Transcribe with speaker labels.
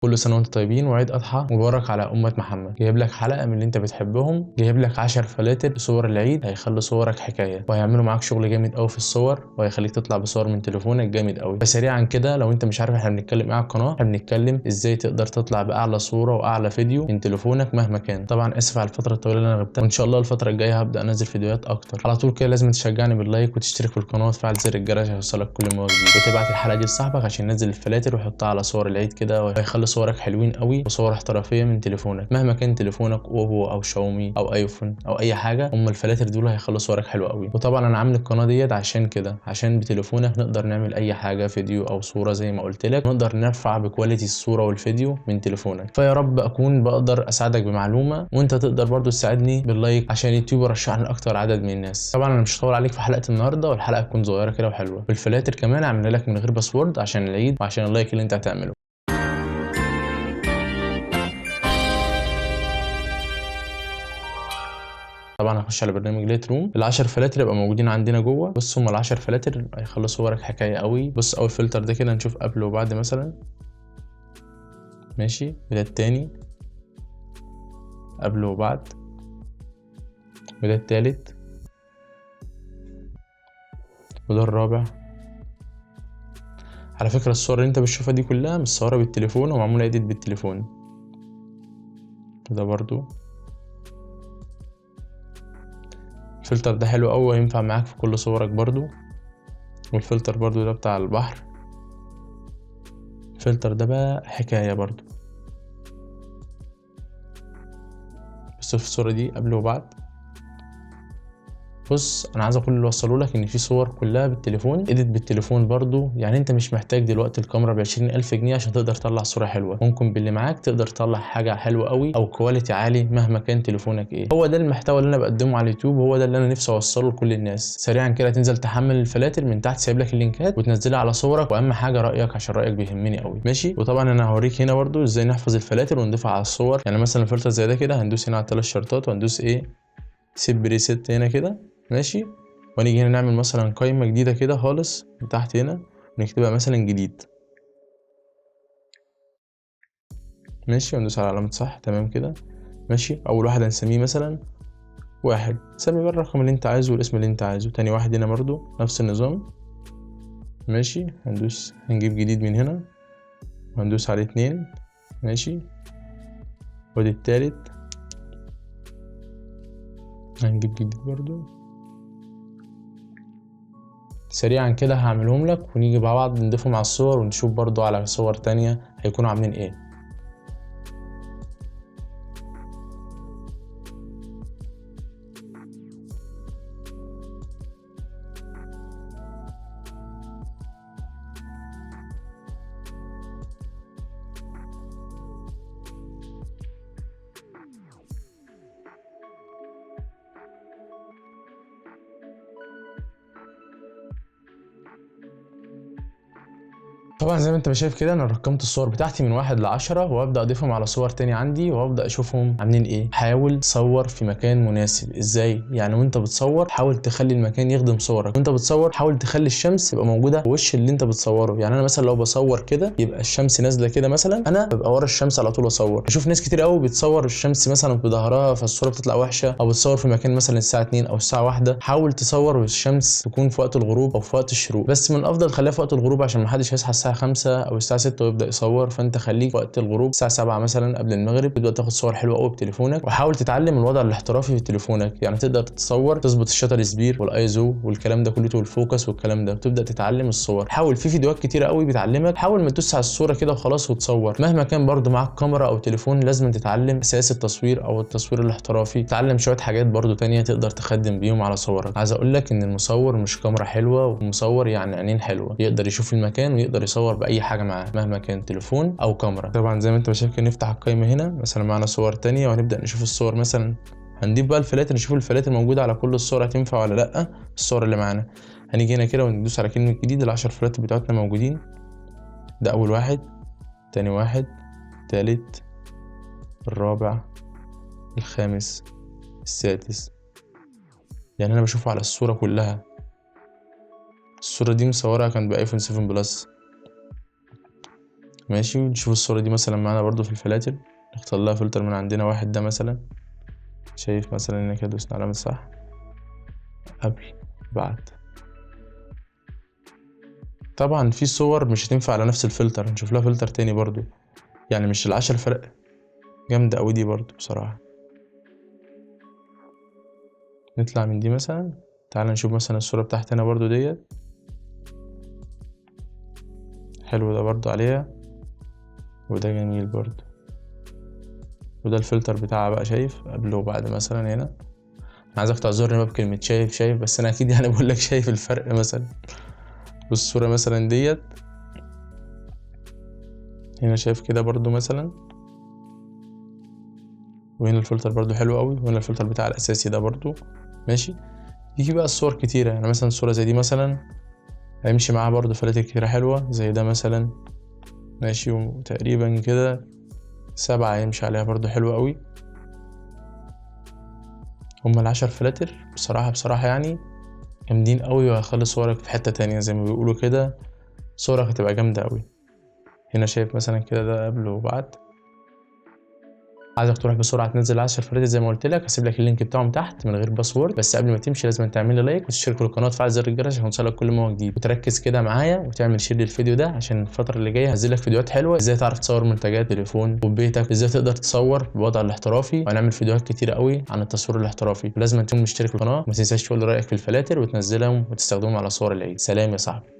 Speaker 1: كل سنه وانتم طيبين وعيد اضحى مبارك على امه محمد. جايب لك حلقه من اللي انت بتحبهم، جايب لك 10 فلاتر صور العيد هيخلي صورك حكايه، وهيعملوا معاك شغل جامد قوي في الصور، وهيخليك تطلع بصور من تليفونك جامد قوي. فسريعا كده لو انت مش عارف احنا بنتكلم ايه على القناه، احنا بنتكلم ازاي تقدر تطلع باعلى صوره واعلى فيديو من تليفونك مهما كان. طبعا اسف على الفتره الطويله اللي انا غبتها، وان شاء الله الفتره الجايه هبدا انزل فيديوهات اكتر. على طول كده لازم تشجعني باللايك وتشترك في القناه وتفعل زر الجرس عشان يوصلك كل ما هو جديد، وتبعت الحلقه دي لصاحبك عشان ينزل الفلاتر ويحطها على صور العيد كده، وهيخلي صورك حلوين قوي وصور احترافيه من تليفونك مهما كان تليفونك اوبو او شاومي او ايفون او اي حاجه. هم الفلاتر دول هيخلوا صورك حلوه قوي. وطبعا انا عامل القناه ديت عشان كده، عشان بتليفونك نقدر نعمل اي حاجه، فيديو او صوره زي ما قلت لك، نقدر نرفع بكواليتي الصوره والفيديو من تليفونك. فيا رب اكون بقدر اساعدك بمعلومه، وانت تقدر برضو تساعدني باللايك عشان يوتيوب يرشحني لاكتر عدد من الناس. طبعا انا مش هطول عليك في حلقه النهارده، والحلقه تكون صغيره كده وحلوه. والفلاتر كمان عامل لك من غير باسورد عشان العيد وعشان اللايك اللي انت هتعمله. طبعا هخش على برنامج ليت روم. ال10 فلاتر يبقى موجودين عندنا جوه. بص هم ال10 فلاتر هيخلصوا صورك حكايه قوي. بص اول فلتر ده كده نشوف قبل وبعد مثلا، ماشي. وده التاني قبل وبعد، وده التالت، وده الرابع. على فكره الصور اللي انت بتشوفها دي كلها متصوره بالتليفون ومعموله اديت بالتليفون. وده برضو الفلتر ده حلو قوي وينفع معاك في كل صورك برضو. والفلتر برضو ده بتاع البحر، الفلتر ده بقى حكايه برضو. بص في الصوره دي قبل وبعد. بص انا عايز اقول اللي وصلوا لك ان في صور كلها بالتليفون اديت بالتليفون برضو. يعني انت مش محتاج دلوقتي الكاميرا ب20,000 جنيه عشان تقدر تطلع صوره حلوه. ممكن باللي معاك تقدر تطلع حاجه حلوه قوي او كواليتي عالي مهما كان تليفونك ايه. هو ده المحتوى اللي انا بقدمه على اليوتيوب، هو ده اللي انا نفسي اوصله لكل الناس. سريعا كده تنزل تحمل الفلاتر من تحت، سايب لك اللينكات وتنزلها على صورك. واهم حاجه رايك عشان رايك بيهمني قوي، ماشي. وطبعا انا هوريك هنا برضو ازاي نحفظ الفلاتر ونضيفها على الصور. يعني مثلا الفلتر زي ده كده هندوس هنا على الثلاث شرطات وهندوس ايه، سيب بريست هنا كده، ماشي. ونيجي هنا نعمل مثلا قائمة جديدة كده خالص من تحت هنا، ونكتبها مثلا جديد، ماشي. وندوس على علامة صح، تمام كده، ماشي. أول واحد هنسميه مثلا واحد، سمي بقى الرقم اللي انت عايزه والاسم اللي انت عايزه. تاني واحد هنا برضو نفس النظام، ماشي. هنجيب جديد من هنا وهندوس عليه 2، ماشي. ودي التالت هنجيب جديد برضو. سريعا كده هعملهم لك ونيجي مع بعض نضيفهم على الصور ونشوف برضو على صور تانية هيكونوا عاملين ايه. طبعا زي ما انت شايف كده انا رقمت الصور بتاعتي من 1 ل10 وابدا اضيفهم على صور تاني عندي وابدا اشوفهم عاملين ايه. حاول تصور في مكان مناسب. ازاي يعني؟ وانت بتصور حاول تخلي المكان يخدم صورك. وانت بتصور حاول تخلي الشمس تبقى موجوده في وش اللي انت بتصوره. يعني انا مثلا لو بصور كده يبقى الشمس نازله كده مثلا، انا ببقى ورا الشمس على طول اصور. بشوف ناس كتير قوي بتصور الشمس مثلا بظهرها فالصوره بتطلع وحشه، او بتصور في مكان مثلا الساعه 2 او الساعه 1. حاول تصور والشمس تكون في وقت الغروب او في وقت الشروق، بس من الافضل خليها في وقت الغروب عشان محدش هيصحى الساعه 5 او الساعه 6 ويبدا يصور. فانت خليك وقت الغروب الساعه 7 مثلا قبل المغرب تبدا تاخد صور حلوه قوي بتليفونك. وحاول تتعلم الوضع الاحترافي في تليفونك، يعني تقدر تتصور تظبط الشاتر سبيد والايزو والكلام ده كله والفوكس والكلام ده، وتبدا تتعلم الصور. حاول في فيديوهات كتيره قوي بتعلمك. حاول ما تدوس على الصوره كده وخلاص وتصور. مهما كان برضو معاك كاميرا او تليفون لازم تتعلم اساس التصوير او التصوير الاحترافي. تتعلم شويه حاجات برضو تانية تقدر تخدم بيهم على صورك. عايز اقول لك ان المصور مش كاميرا حلوه، ومصور يعني عينين حلوه، يقدر يشوف المكان ويقدر يصور باي حاجه معاه مهما كان تليفون او كاميرا. طبعا زي ما انت شايف كده نفتح القائمه هنا مثلا معانا صور تانية وهنبدا نشوف الصور. مثلا هنضيف بقى الفلاتر، نشوف الفلاتر موجوده على كل الصور هتنفع ولا لا الصور اللي معانا. هنيجي هنا كده وندوس على كلمه جديد. ال10 فلاتر بتاعتنا موجودين. ده اول واحد، تاني واحد، تالت، الرابع، الخامس، السادس. يعني انا بشوفه على الصوره كلها. الصوره دي مصورها كان بايفون 7 بلس. ماشي. نشوف الصورة دي مثلا معانا برضو في الفلاتر، نختار لها فلتر من عندنا واحد ده مثلا. شايف مثلا ان كده دوسنا علامة صح، قبل بعد. طبعا في صور مش هتنفع على نفس الفلتر، نشوف لها فلتر تاني برضو، يعني مش ال10 فرق. جامدة اوي دي برضو بصراحة. نطلع من دي مثلا، تعال نشوف مثلا الصورة بتاعتنا برضو ديت. حلو ده برضو عليها، وده جميل برضو. وده الفلتر بتاعها بقى، شايف قبل وبعد مثلا هنا. انا عايزك تعذرني بقى بكلمة شايف بس انا اكيد يعني بقول لك شايف الفرق مثلا. والصورة مثلا ديت هنا، شايف كده برضو مثلا. وهنا الفلتر برضو حلو قوي، وهنا الفلتر بتاع الاساسي ده برضو ماشي. يجي بقى الصور كتيرة، يعني مثلا صورة زي دي مثلا هيمشي معاها برضو فلاتر كتيرة حلوة زي ده مثلا ماشي. وتقريبا كده 7 هيمشي عليها برضو حلوة قوي. هما ال10 فلاتر بصراحة يعني جامدين قوي، وهيخلي صورك في حتة تانية زي ما بيقولوا كده، صورك هتبقى جامدة قوي. هنا شايف مثلا كده ده قبل وبعد. عايزك تروح بسرعه تنزل 10 فريد زي ما قلت لك، هسيب لك اللينك بتاعهم تحت من غير باسورد. بس قبل ما تمشي لازم تعمل لي لايك وتشترك في القناه وتفعل زر الجرس عشان يوصلك كل ما هو جديد، وتركز كده معايا وتعمل شير للفيديو ده، عشان الفتره اللي جايه هنزل لك فيديوهات حلوه ازاي تعرف تصور منتجات تليفون وبيتك، ازاي تقدر تصور بالوضع الاحترافي، وهنعمل فيديوهات كتيره قوي عن التصوير الاحترافي. لازم تكون مشترك في القناه، وما تنساش تقول لي رايك في الفلاتر وتنزلهم وتستخدمهم على صور العيد. سلام يا صاحبي.